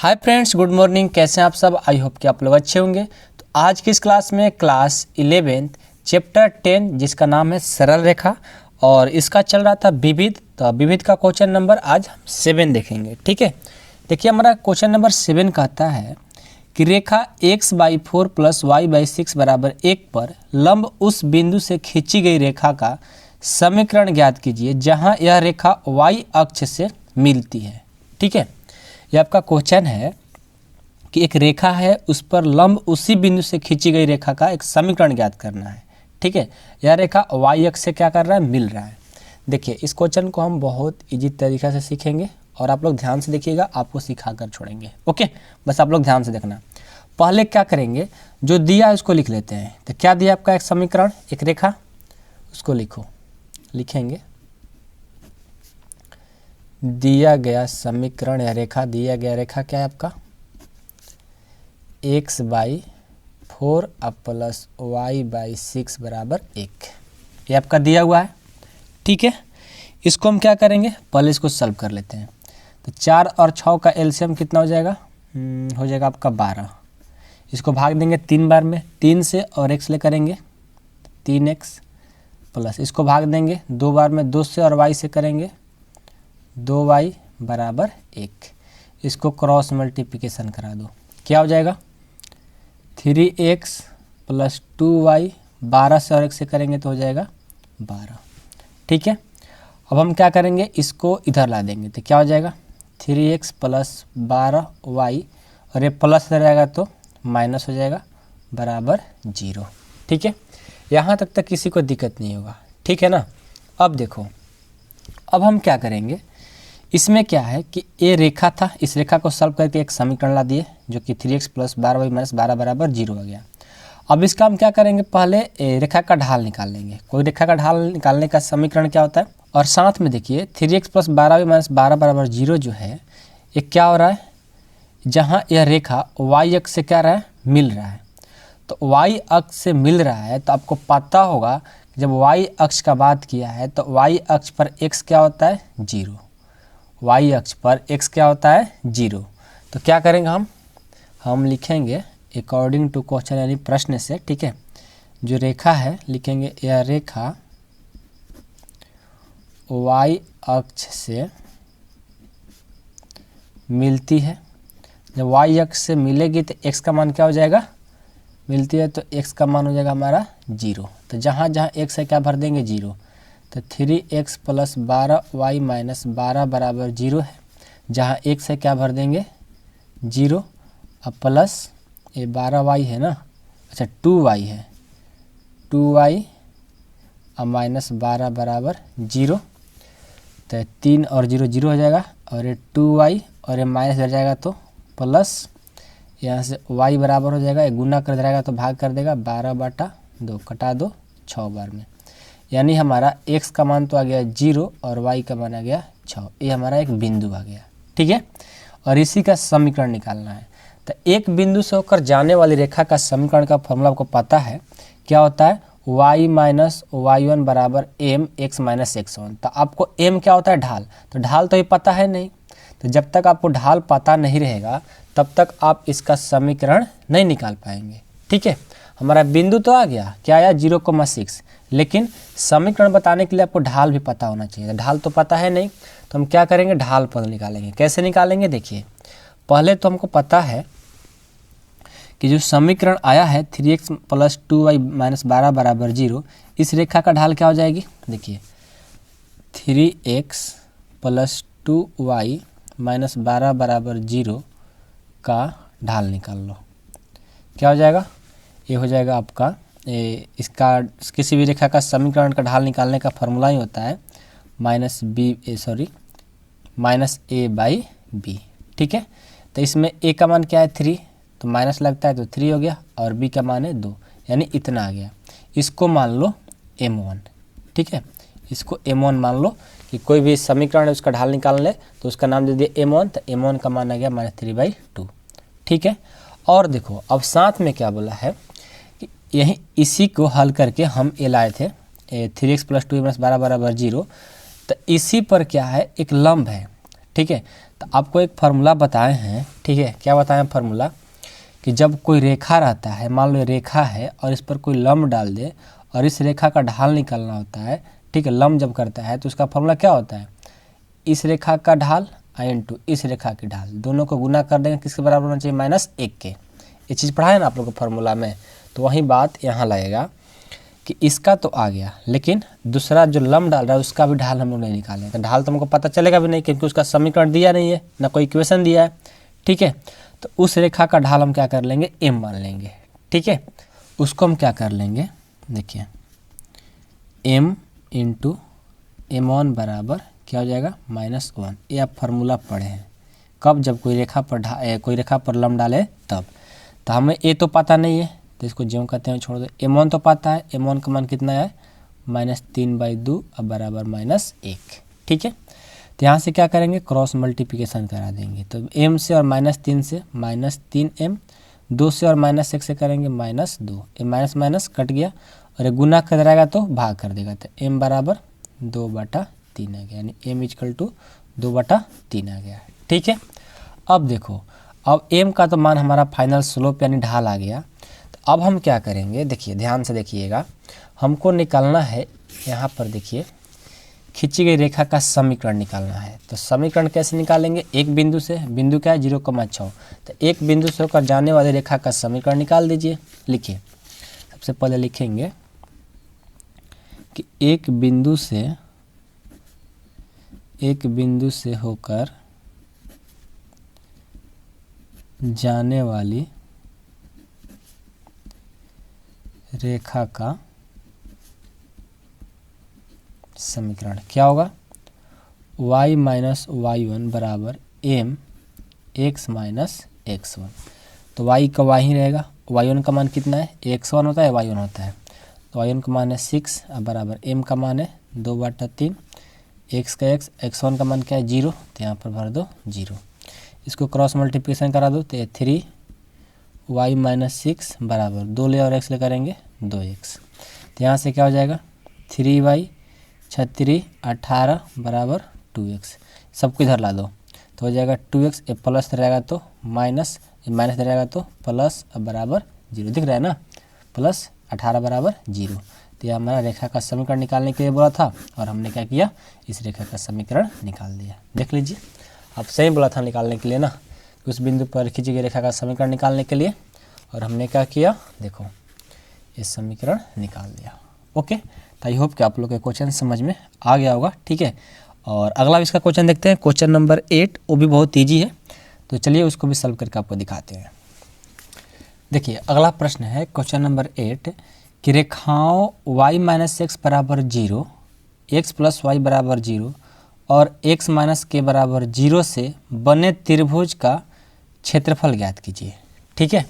Hi friends, good morning. कैसे हैं आप सब? आई होप कि आप लोग अच्छे होंगे। तो आज की इस क्लास में क्लास 11 चैप्टर 10 जिसका नाम है सरल रेखा और इसका चल रहा था विविध। तो विविध का क्वेश्चन नंबर आज हम 7 देखेंगे। ठीक है, देखिए हमारा क्वेश्चन नंबर 7 कहता है कि रेखा x/4 + y/6 = 1 पर लंब उस बिंदु से खींची गई रेखा का समीकरण ज्ञात कीजिए जहां यह रेखा y अक्ष से मिलती है। ठीक है, ये आपका क्वेश्चन है कि एक रेखा है, उस पर लंब उसी बिंदु से खींची गई रेखा का एक समीकरण ज्ञात करना है। ठीक है, यह रेखा y अक्ष से क्या कर रहा है, मिल रहा है। देखिए इस क्वेश्चन को हम बहुत इजी तरीक़ा से सीखेंगे और आप लोग ध्यान से देखिएगा, आपको सिखा कर छोड़ेंगे। ओके, बस आप लोग ध्यान से देखना। पहले क्या करेंगे, जो दिया है उसको लिख लेते हैं। तो क्या दिया आपका, एक समीकरण, एक रेखा, उसको लिखो। लिखेंगे दिया गया समीकरण या रेखा, दिया गया रेखा क्या है आपका, x/4 + y/6 = 1। ये आपका दिया हुआ है। ठीक है, इसको हम क्या करेंगे, पहले इसको सॉल्व कर लेते हैं। तो 4 और 6 का एलसीएम कितना हो जाएगा, हो जाएगा आपका 12। इसको भाग देंगे 3 बार में, 3 से और x ले करेंगे 3x प्लस इसको भाग देंगे 2 बार में, 2 से और y से करेंगे 2y = 1। इसको क्रॉस मल्टीप्लिकेशन करा दो, क्या हो जाएगा 3x + 2y, 12 से और 1 से करेंगे तो हो जाएगा 12। ठीक है, अब हम क्या करेंगे, इसको इधर ला देंगे तो क्या हो जाएगा 3x + 12y और ये प्लस हो जाएगा तो माइनस हो जाएगा बराबर 0। ठीक है, यहाँ तक किसी को दिक्कत नहीं होगा। ठीक है ना। अब देखो, अब हम क्या करेंगे, इसमें क्या है कि ये रेखा था, इस रेखा को सॉल्व करके एक समीकरण ला दिए जो कि 3x + 12y - 12 = 0 आ गया। अब इसका हम क्या करेंगे, पहले रेखा का ढाल निकाल लेंगे। कोई रेखा का ढाल निकालने का समीकरण क्या होता है, और साथ में देखिए 3x + 12y - 12 = 0 जो है, ये क्या हो रहा है, जहाँ यह रेखा y अक्ष से क्या रहा है, मिल रहा है। तो y अक्ष से मिल रहा है तो आपको पता होगा जब y अक्ष का बात किया है तो y अक्ष पर x क्या होता है, 0। y अक्ष पर x क्या होता है, 0। तो क्या करेंगे हम लिखेंगे अकॉर्डिंग टू क्वेश्चन यानी प्रश्न से। ठीक है, जो रेखा है लिखेंगे यह रेखा y अक्ष से मिलती है। जब y अक्ष से मिलेगी तो x का मान क्या हो जाएगा, मिलती है तो x का मान हो जाएगा हमारा 0। तो जहाँ जहाँ x है क्या भर देंगे, 0। तो 3x + 12y - 12 = 0 है, जहाँ x है क्या भर देंगे 0, अब प्लस ये 12y है ना, अच्छा 2y है, 2y अब -12 = 0। तो 3 और 0 0 हो जाएगा और ये 2y और ये माइनस हो जाएगा तो प्लस, यहाँ से y बराबर हो जाएगा, ये गुना कर देगा तो भाग कर देगा 12/2, कटा दो 6 बार में, यानी हमारा x का मान तो आ गया 0 और y का मान आ गया 6। ये हमारा एक बिंदु आ गया। ठीक है, और इसी का समीकरण निकालना है। तो एक बिंदु से होकर जाने वाली रेखा का समीकरण का फॉर्मूला आपको पता है, क्या होता है, y - y1 = mx - x1। तो आपको m क्या होता है, ढाल। तो ढाल तो ये पता है नहीं, तो जब तक आपको ढाल पता नहीं रहेगा तब तक आप इसका समीकरण नहीं निकाल पाएंगे। ठीक है, हमारा बिंदु तो आ गया, क्या आया 0,6, लेकिन समीकरण बताने के लिए आपको ढाल भी पता होना चाहिए। ढाल तो पता है नहीं, तो हम क्या करेंगे, ढाल पद निकालेंगे। कैसे निकालेंगे, देखिए पहले तो हमको पता है कि जो समीकरण आया है 3x + 2y - 12 = 0, इस रेखा का ढाल क्या हो जाएगी, देखिए 3x + 2y - 12 = 0 का ढाल निकाल लो। क्या हो जाएगा, ये हो जाएगा आपका इसका किसी भी रेखा का समीकरण का ढाल निकालने का फॉर्मूला ही होता है -a/b। ठीक है, तो इसमें a का मान क्या है 3, तो माइनस लगता है तो 3 हो गया, और b का मान है 2, यानी इतना आ गया। इसको मान लो m1। ठीक है, इसको m1 मान लो कि कोई भी समीकरण है उसका ढाल निकाल ले तो उसका नाम दे दिए m1, तो m1 का मान आ गया -3/2। ठीक है, और देखो अब साथ में क्या बोला है कि यही इसी को हल करके हम ये लाए थे 3x + 2y - 12 = 0। तो इसी पर क्या है, एक लंब है। ठीक है, तो आपको एक फार्मूला बताए हैं, ठीक है, क्या बताएं फार्मूला कि जब कोई रेखा रहता है, मान लो रेखा है और इस पर कोई लंब डाल दे और इस रेखा का ढाल निकालना होता है, ठीक है, लंब जब करता है तो उसका फार्मूला क्या होता है, इस रेखा का ढाल इनटू इस रेखा की ढाल, दोनों को गुना कर देंगे, किसके बराबर होना चाहिए, -1 के। ये चीज़ पढ़ा है ना आप लोग को फार्मूला में, तो वही बात यहाँ लगेगा कि इसका तो आ गया, लेकिन दूसरा जो लंब डाल रहा है उसका भी ढाल हम लोग नहीं निकालें, तो ढाल तो हमको पता चलेगा भी नहीं क्योंकि उसका समीकरण दिया नहीं है, ना कोई इक्वेशन दिया है, ठीक है। तो उस रेखा का ढाल हम क्या कर लेंगे, m मान लेंगे, ठीक है। उसको हम क्या कर लेंगे, देखिए m इंटू m1 बराबर क्या हो जाएगा, -1। ये आप फार्मूला पढ़े हैं कब, जब कोई रेखा पर लंब डाले तब। तो हमें ए तो पता नहीं है तो इसको ज्यों कहते हैं छोड़ दो। m1 तो पता है, m1 का मान कितना है, -3/2 अब बराबर -1, ठीक है। तो यहाँ से क्या करेंगे, क्रॉस मल्टीप्लिकेशन करा देंगे, तो m से और -3 से -3m, 2 से और -1 से करेंगे -2, ये माइनस माइनस कट गया और ये गुना कर रहेगा तो भाग कर देगा, तो m बराबर 2/3 आ गया, यानी m = 2/3 आ गया, ठीक है। अब देखो, अब m का तो मान हमारा फाइनल स्लोप यानी ढाल आ गया। तो अब हम क्या करेंगे, देखिए ध्यान से देखिएगा, हमको निकालना है यहाँ पर, देखिए खींची गई रेखा का समीकरण निकालना है। तो समीकरण कैसे निकालेंगे, एक बिंदु से, बिंदु क्या है 0,6, तो एक बिंदु से होकर जाने वाली रेखा का समीकरण निकाल दीजिए। लिखिए, सबसे पहले लिखेंगे कि एक बिंदु से होकर जाने वाली रेखा का समीकरण क्या होगा, y - y1 बराबर m x - x1। तो y का y ही रहेगा, y1 का मान कितना है, x1 होता है, y1 होता है, तो y1 का मान है 6 बराबर m का मान है 2/3, x का x, x1 का मान क्या है 0, तो यहाँ पर भर दो 0। इसको क्रॉस मल्टीप्लिकेशन करा दो, तो 3y - 6 बराबर 2 ले और x ले करेंगे 2x। तो यहाँ से क्या हो जाएगा, 3y 36 18 बराबर 2x, सबको इधर ला दो तो हो जाएगा 2x, ये प्लस रहेगा तो माइनस, ये माइनस रहेगा तो प्लस, अब बराबर 0, दिख रहा है ना, +18 बराबर 0। तो ये हमारा रेखा का समीकरण निकालने के लिए बोला था और हमने क्या किया, इस रेखा का समीकरण निकाल दिया। देख लीजिए, आप सही बोला था निकालने के लिए ना, उस बिंदु पर खींची गई रेखा का समीकरण निकालने के लिए, और हमने क्या किया, देखो ये समीकरण निकाल दिया। ओके, तो आई होप कि आप लोग के क्वेश्चन समझ में आ गया होगा, ठीक है। और अगला इसका क्वेश्चन देखते हैं, क्वेश्चन नंबर 8, वो भी बहुत ईजी है, तो चलिए उसको भी सॉल्व करके आपको दिखाते हैं। देखिए अगला प्रश्न है क्वेश्चन नंबर 8 कि रेखाओं y - x बराबर 0, x + y बराबर 0 और x - k बराबर 0 से बने त्रिभुज का क्षेत्रफल ज्ञात कीजिए, ठीक है।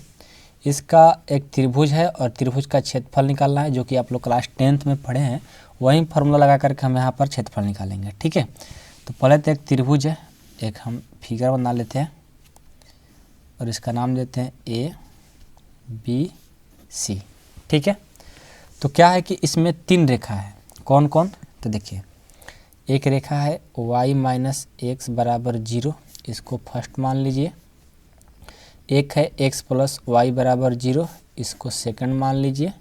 इसका एक त्रिभुज है और त्रिभुज का क्षेत्रफल निकालना है, जो कि आप लोग क्लास 10th में पढ़े हैं, वही फार्मूला लगा करके हम यहाँ पर क्षेत्रफल निकालेंगे, ठीक है। तो पहले तो एक त्रिभुज है, एक हम फिगर बना लेते हैं और इसका नाम देते हैं ABC, ठीक है। तो क्या है कि इसमें 3 रेखा है, कौन कौन, तो देखिए एक रेखा है y - x बराबर 0, इसको फर्स्ट मान लीजिए। एक है x + y बराबर 0, इसको सेकंड मान लीजिए।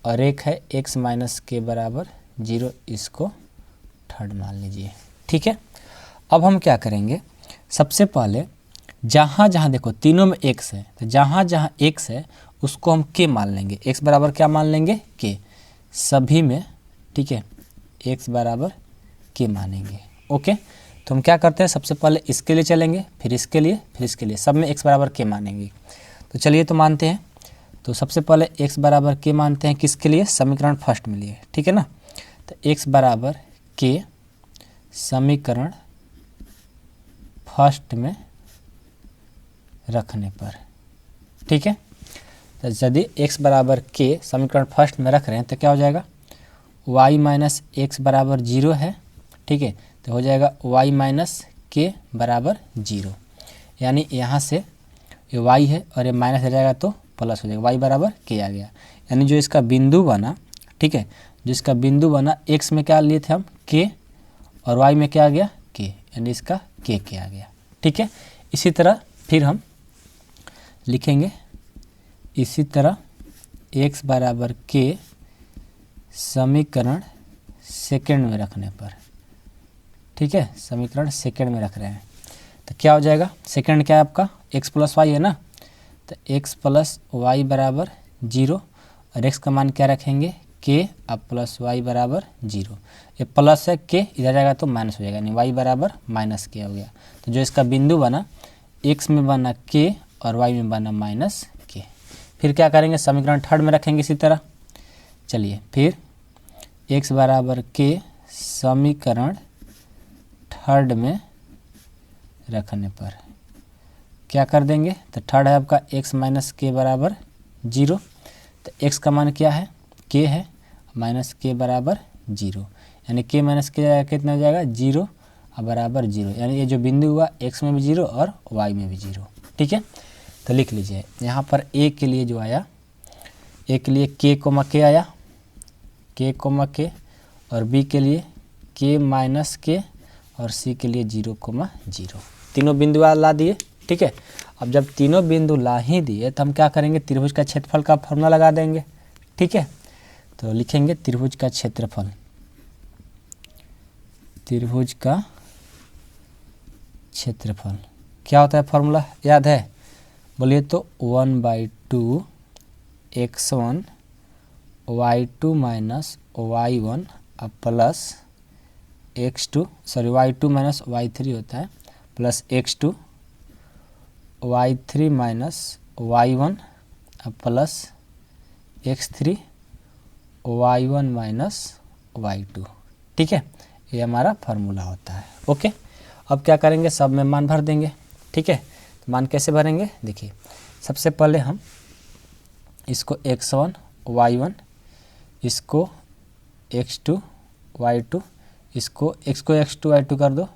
और एक है x - k बराबर 0, इसको थर्ड मान लीजिए, ठीक है। अब हम क्या करेंगे, सबसे पहले जहाँ जहाँ देखो तीनों में x है, तो जहाँ जहाँ x है उसको हम k मान लेंगे, x बराबर क्या मान लेंगे, k, सभी में, ठीक है, x बराबर k मानेंगे। ओके, तो हम क्या करते हैं, सबसे पहले इसके लिए चलेंगे, फिर इसके लिए, फिर इसके लिए, सब में x बराबर k मानेंगे। तो चलिए तो मानते हैं, तो सबसे पहले x बराबर k मानते हैं, किसके लिए, समीकरण फर्स्ट में लिए, ठीक है ना। तो x बराबर k समीकरण फर्स्ट में रखने पर, ठीक है। तो यदि x बराबर k समीकरण फर्स्ट में रख रहे हैं तो क्या हो जाएगा, y - x बराबर 0 है, ठीक है, तो हो जाएगा y - k बराबर 0, यानी यहाँ से ये y है और ये माइनस हो जाएगा तो प्लस हो जाएगा, y बराबर k आ गया। यानी जो इसका बिंदु बना, ठीक है, जिसका बिंदु बना x में क्या लिए थे हम, k, और y में क्या आ गया, k, यानी इसका k आ गया, ठीक है। इसी तरह फिर हम लिखेंगे, इसी तरह x बराबर k समीकरण सेकंड में रखने पर, ठीक है, समीकरण सेकंड में रख रहे हैं तो क्या हो जाएगा, सेकंड क्या है आपका x प्लस वाई है ना, तो x प्लस वाई बराबर 0 और x का मान क्या रखेंगे k अब प्लस वाई बराबर 0। ये प्लस है k इधर जाएगा तो माइनस हो जाएगा, यानी y बराबर माइनस k हो गया। तो जो इसका बिंदु बना x में बना k और y में बना माइनस k। फिर क्या करेंगे, समीकरण थर्ड में रखेंगे इसी तरह। चलिए फिर x बराबर k समीकरण थर्ड में रखने पर क्या कर देंगे, तो थर्ड है आपका x माइनस के बराबर 0। तो x का मान क्या है k है, माइनस के बराबर 0, यानी k माइनस के कितना हो जाएगा 0 और बराबर 0, यानी ये जो बिंदु हुआ x में भी 0 और y में भी 0, ठीक है। तो लिख लीजिए यहाँ पर a के लिए जो आया, a के लिए k कोमा k आया, k कोमा k, और b के लिए k माइनस k और c के लिए 0 कोमा 0। तीनों बिंदु ला दिए, ठीक है। अब जब तीनों बिंदु ला ही दिए तो हम क्या करेंगे, त्रिभुज का क्षेत्रफल का फॉर्मूला लगा देंगे, ठीक है। तो लिखेंगे त्रिभुज का क्षेत्रफल, त्रिभुज का क्षेत्रफल क्या होता है, फॉर्मूला याद है, बोलिए तो 1/2 x1 y2 माइनस y1 अब plus x2 sorry y2 minus y3 होता है plus x2 y3 minus y1 अब plus x3 y1 minus y2, ठीक है। ये हमारा फार्मूला होता है, ओके। अब क्या करेंगे, सब में मान भर देंगे, ठीक है। तो मान कैसे भरेंगे, देखिए सबसे पहले हम इसको x1 y1, इसको x2 y2, इसको x2 y2 कर दो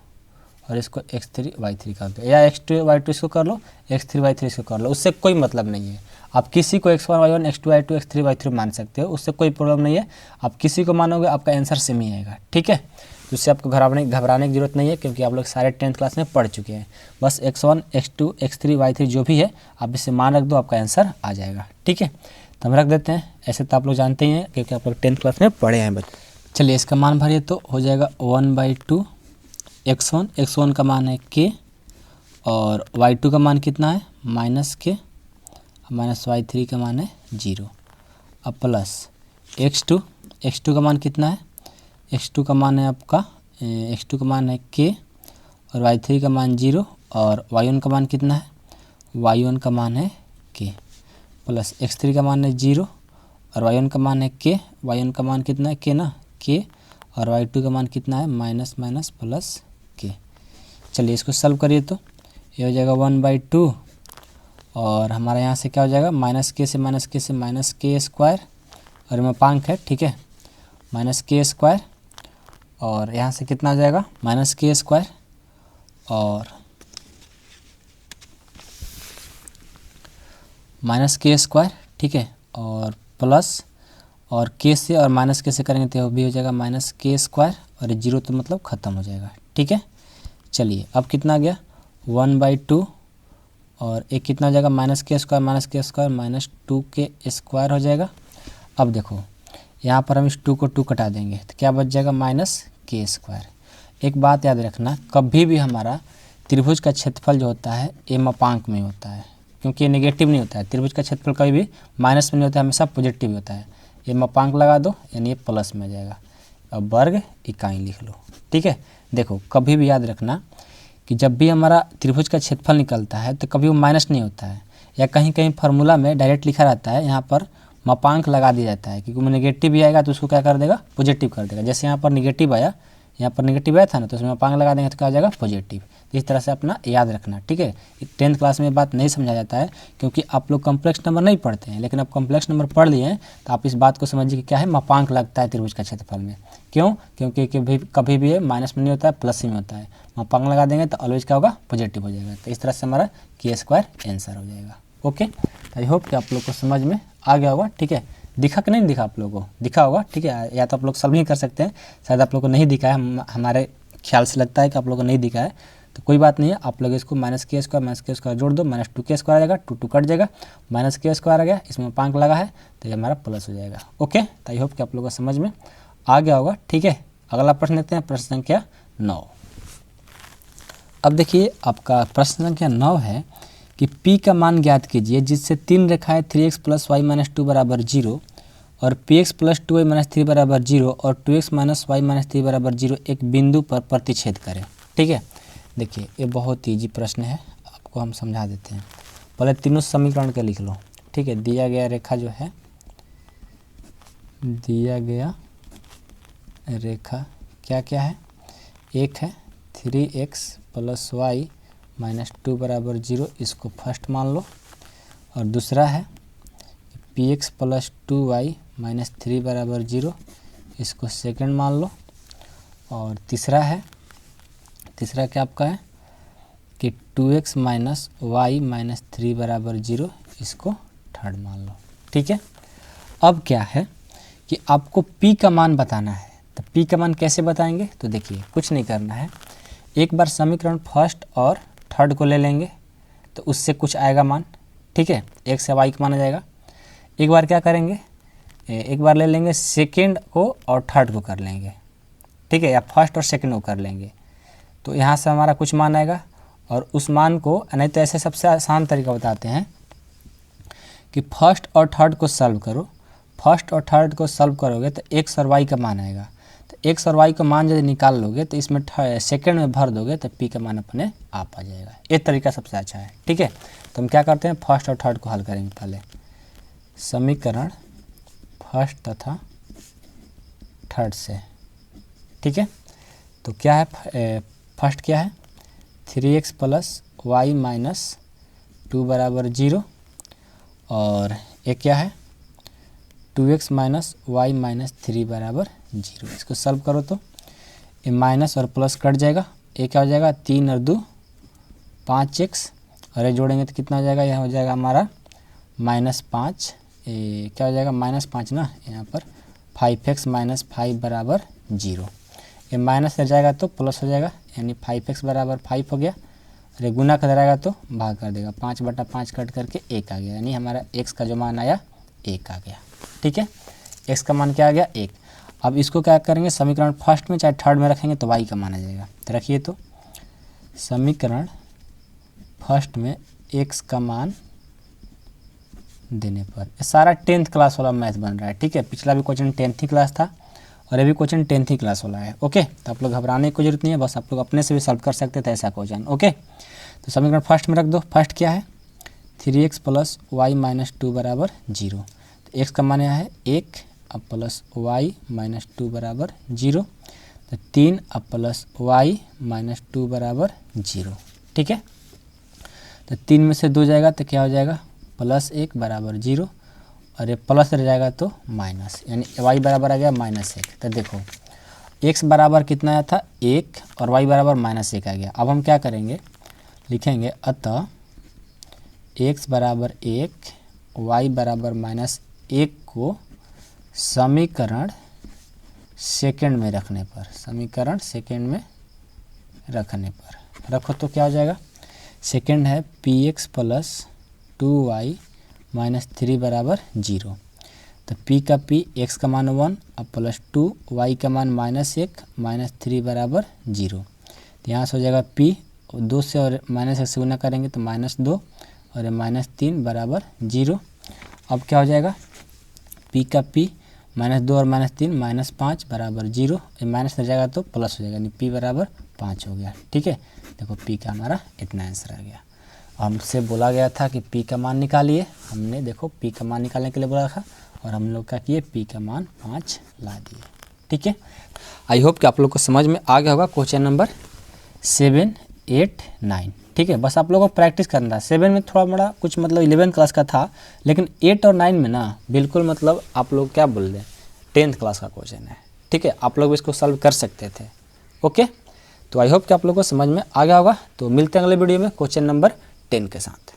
और इसको x3 y3 कर दो, या x2 y2 इसको कर लो, x3 y3 इसको कर लो, उससे कोई मतलब नहीं है। आप किसी को x1 y1 x2 y2 x3 y3 मान सकते हो, उससे कोई प्रॉब्लम नहीं है। आप किसी को मानोगे आपका आंसर सेम ही आएगा, ठीक है। तो उससे आपको घबराने की जरूरत नहीं है, क्योंकि आप लोग सारे 10th क्लास में पढ़ चुके हैं। बस x1 x2 x3 y3 जो भी है आप इसे मान रख दो, आपका आंसर आ जाएगा, ठीक है। तो हम रख देते हैं, ऐसे तो आप लोग जानते ही हैं क्योंकि आप लोग 10th क्लास में पढ़े हैं बच्चे। चलिए इसका मान भरिए तो हो जाएगा 1/2 x1 का मान है k और y2 का मान कितना है माइनस k, माइनस y3 का मान है 0, अब प्लस x2 का मान कितना है, x2 का मान है आपका x2 का मान है k और y3 का मान 0 और y1 का मान कितना है, y1 का मान है k, प्लस x3 का मान है 0 और y1 का मान है k, y1 का मान कितना है k ना k, और y2 का मान कितना है माइनस माइनस प्लस k। चलिए इसको सॉल्व करिए तो ये हो जाएगा 1/2 और हमारा यहाँ से क्या हो जाएगा, माइनस के से माइनस के स्क्वायर, और में पांक है, ठीक है, माइनस के स्क्वायर, और यहाँ से कितना आ जाएगा माइनस के स्क्वायर और माइनस के स्क्वायर, ठीक है, और प्लस और के से और माइनस के से करेंगे तो भी हो जाएगा माइनस के स्क्वायर, और 0 तो मतलब ख़त्म हो जाएगा, ठीक है। चलिए अब कितना आ गया 1/2 और एक कितना हो जाएगा माइनस के स्क्वायर माइनस 2 के स्क्वायर हो जाएगा। अब देखो यहाँ पर हम इस 2 को 2 कटा देंगे तो क्या बच जाएगा माइनस के स्क्वायर। एक बात याद रखना, कभी भी हमारा त्रिभुज का क्षेत्रफल जो होता है ये मापांक में होता है, क्योंकि ये नेगेटिव नहीं होता है। त्रिभुज का क्षेत्रफल कभी भी माइनस में नहीं होता है, हमेशा पॉजिटिव होता है। ये मापांक लगा दो यानी ये प्लस में जाएगा। अब वर्ग इकाई लिख लो, ठीक है। देखो कभी भी याद रखना कि जब भी हमारा त्रिभुज का क्षेत्रफल निकलता है तो कभी वो माइनस नहीं होता है, या कहीं कहीं फार्मूला में डायरेक्ट लिखा रहता है, यहाँ पर मापांक लगा दिया जाता है, क्योंकि नेगेटिव भी आएगा तो उसको क्या कर देगा पॉजिटिव कर देगा। जैसे यहाँ पर नेगेटिव आया, यहाँ पर नेगेटिव आया था ना, तो उसमें मापांक लगा देंगे तो क्या हो जाएगा पॉजिटिव। तो इस तरह से अपना याद रखना, ठीक है। 10th क्लास में बात नहीं समझा जाता है, क्योंकि आप लोग कॉम्प्लेक्स नंबर नहीं पढ़ते हैं, लेकिन अब कॉम्प्लेक्स नंबर पढ़ लिए हैं तो आप इस बात को समझिए कि क्या है मापांक लगता है त्रिभुज का क्षेत्रफल में। क्यों? क्योंकि कभी भी माइनस में नहीं होता है, प्लस में होता है। मापांक लगा देंगे तो ऑलवेज क्या होगा पॉजिटिव हो जाएगा। तो इस तरह से हमारा के स्क्वायर आंसर हो जाएगा। ओके, आई होप कि आप लोग को समझ में आ गया होगा, ठीक है। दिखा कि नहीं दिखा आप लोगों को? दिखा होगा, ठीक है। या तो आप लोग सॉल्व नहीं कर सकते हैं, शायद आप लोग को नहीं दिखा है, हमारे ख्याल से लगता है कि आप लोगों को नहीं दिखा है। तो कोई बात नहीं है, आप लोग इसको माइनस के स्क्वायर जोड़ दो, माइनस 2k² आ जाएगा, 2 कट जाएगा, माइनस k² आ गया, इसमें पांक लगा है तो ये हमारा प्लस हो जाएगा। ओके, तो आई होप कि आप लोगों को समझ में आ गया होगा। ठीक है, अगला प्रश्न देखते हैं, प्रश्न संख्या 9। अब देखिए आपका प्रश्न संख्या 9 है कि p का मान ज्ञात कीजिए जिससे 3 रेखाएं 3x + y - 2 = 0 और px + 2y - 3 = 0 और 2x - y - 3 = 0 एक बिंदु पर प्रतिच्छेद करें। ठीक है, देखिए ये बहुत ईजी प्रश्न है, आपको हम समझा देते हैं। पहले तीनों समीकरण के लिख लो। ठीक है, दिया गया रेखा जो है, दिया गया रेखा क्या क्या है, एक है 3x + y - 2 = 0, इसको फर्स्ट मान लो, और दूसरा है px + 2y - 3 = 0, इसको सेकंड मान लो, और तीसरा क्या आपका है कि 2x - y - 3 = 0, इसको थर्ड मान लो। ठीक है, अब क्या है कि आपको p का मान बताना है, तो p का मान कैसे बताएंगे, तो देखिए कुछ नहीं करना है, एक बार समीकरण फर्स्ट और थर्ड को ले लेंगे तो उससे कुछ आएगा मान। ठीक है, x से y का मान आ जाएगा। एक बार क्या करेंगे, एक बार ले लेंगे सेकंड को और थर्ड को कर लेंगे। ठीक है, या फर्स्ट और सेकंड को कर लेंगे, तो यहाँ से हमारा कुछ मान आएगा, और उस मान को, नहीं तो ऐसे सबसे आसान तरीका बताते हैं कि फर्स्ट और थर्ड को सॉल्व करो। फर्स्ट और थर्ड को सॉल्व करोगे तो x और y का मान आएगा, तो x और y का मान यदि निकाल लोगे तो इसमें सेकंड में भर दोगे तो p का मान अपने आप आ जाएगा। ये तरीका सबसे अच्छा है। ठीक है, तो हम क्या करते हैं, फर्स्ट और थर्ड को हल करेंगे। पहले समीकरण फर्स्ट तथा थर्ड से। ठीक है, तो क्या है, फर्स्ट क्या है 3x + y - 2 = 0, और एक क्या है 2x - y - 3 = 0। इसको सॉल्व करो तो ये माइनस और प्लस कट जाएगा, ये क्या हो जाएगा 3 और 2 5x, और ये जोड़ेंगे तो कितना हो जाएगा, यह हो जाएगा हमारा -5, ये क्या हो जाएगा -5 ना, यहाँ पर 5x - 5 = 0। ये माइनस हो जाएगा तो प्लस हो जाएगा, यानी 5x = 5 हो गया, और ये गुना कर देगा तो भाग कर देगा, 5/5 कट करके 1 आ गया, यानी हमारा x का जो मान आया 1 आ गया। ठीक है, x का मान क्या आ गया 1। अब इसको क्या करेंगे, समीकरण फर्स्ट में चाहे थर्ड में रखेंगे तो y का मान आ जाएगा। तो रखिए, तो समीकरण फर्स्ट में x का मान देने पर, ये सारा 10th क्लास वाला मैथ बन रहा है। ठीक है, पिछला भी क्वेश्चन 10th ही क्लास था और ये भी क्वेश्चन 10th ही क्लास वाला है। ओके, तो आप लोग घबराने की जरूरत नहीं है, बस आप लोग अपने से भी सॉल्व कर सकते थे ऐसा क्वेश्चन। ओके, तो समीकरण फर्स्ट में रख दो। फर्स्ट क्या है 3x + y - 2 = 0, तो x का मान यहाँ है 1, अब प्लस y - 2 = 0, तो 3 अब प्लस y - 2 = 0। ठीक है, तो 3 में से 2 जाएगा तो क्या हो जाएगा +1 = 0, और ये प्लस रह जाएगा तो माइनस, यानी y बराबर आ गया -1। तो देखो x बराबर कितना आया था 1 और y बराबर -1 आ गया। अब हम क्या करेंगे, लिखेंगे अतः x बराबर 1 y बराबर -1 को समीकरण सेकंड में रखने पर, समीकरण सेकंड में रखने पर रखो तो क्या हो जाएगा, सेकंड है px + 2y - 3 = 0, तो p का p, x का मान 1, अब +2 y का मान -1 -3 = 0, तो यहाँ से हो जाएगा p, 2 से और -1 से गुना करेंगे तो -2 और -3 = 0। अब क्या हो जाएगा p का p, -2 और -3 -5 = 0, माइनस हो जाएगा तो प्लस हो जाएगा, यानी p = 5 हो गया। ठीक है, देखो p का हमारा इतना आंसर आ गया। हमसे बोला गया था कि p का मान निकालिए, हमने देखो p का मान निकालने के लिए बोला था और हम लोग क्या किए, p का मान 5 ला दिए। ठीक है, आई होप कि आप लोग को समझ में आ गया होगा क्वेश्चन नंबर 7, 8, 9। ठीक है, बस आप लोगों को प्रैक्टिस करना है। 7 में थोड़ा बड़ा कुछ मतलब 11 क्लास का था, लेकिन 8 और 9 में ना बिल्कुल मतलब आप लोग क्या बोल रहे हैं 10th क्लास का क्वेश्चन है। ठीक है, आप लोग इसको सॉल्व कर सकते थे। ओके, तो आई होप कि आप लोग को समझ में आ गया होगा। तो मिलते हैं अगले वीडियो में क्वेश्चन नंबर 10 के साथ।